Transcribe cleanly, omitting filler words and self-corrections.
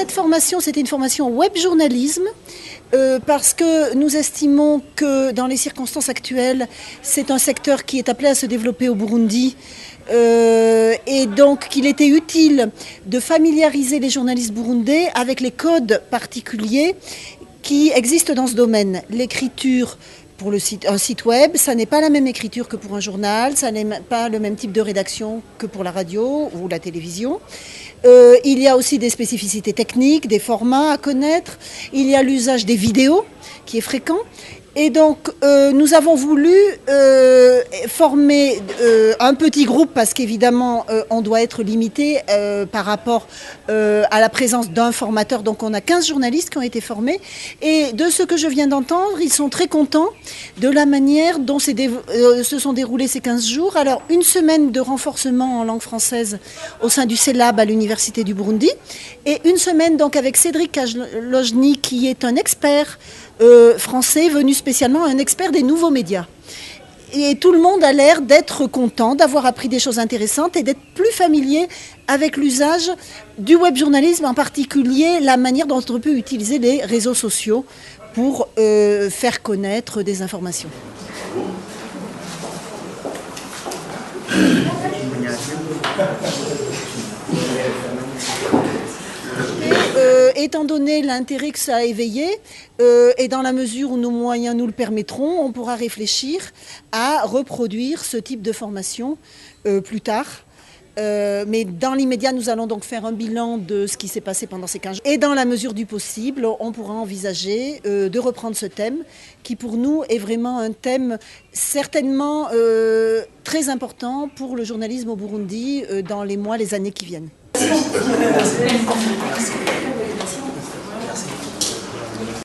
cette formation, c'était une formation web journalisme parce que nous estimons que dans les circonstances actuelles, c'est un secteur qui est appelé à se développer au Burundi et donc qu'il était utile de familiariser les journalistes burundais avec les codes particuliers qui existent dans ce domaine. L'écriture pour un site web, ça n'est pas la même écriture que pour un journal, ça n'est pas le même type de rédaction que pour la radio ou la télévision. Il y a aussi des spécificités techniques, des formats à connaître. Il y a l'usage des vidéos qui est fréquent. Et donc, nous avons voulu former un petit groupe parce qu'évidemment, on doit être limité par rapport à la présence d'un formateur. Donc, on a 15 journalistes qui ont été formés. Et de ce que je viens d'entendre, ils sont très contents de la manière dont se sont déroulés ces 15 jours. Alors, une semaine de renforcement en langue française au sein du CELAB à l'Université du Burundi. Et une semaine donc avec Cédric Kajlojny, qui est un expert français venu spécialement, un expert des nouveaux médias. Et tout le monde a l'air d'être content, d'avoir appris des choses intéressantes et d'être plus familier avec l'usage du web journalisme, en particulier la manière dont on peut utiliser les réseaux sociaux pour faire connaître des informations. Étant donné l'intérêt que ça a éveillé, et dans la mesure où nos moyens nous le permettront, on pourra réfléchir à reproduire ce type de formation plus tard. Mais dans l'immédiat, nous allons donc faire un bilan de ce qui s'est passé pendant ces 15 jours. Et dans la mesure du possible, on pourra envisager de reprendre ce thème qui pour nous est vraiment un thème certainement très important pour le journalisme au Burundi dans les mois, les années qui viennent. Merci.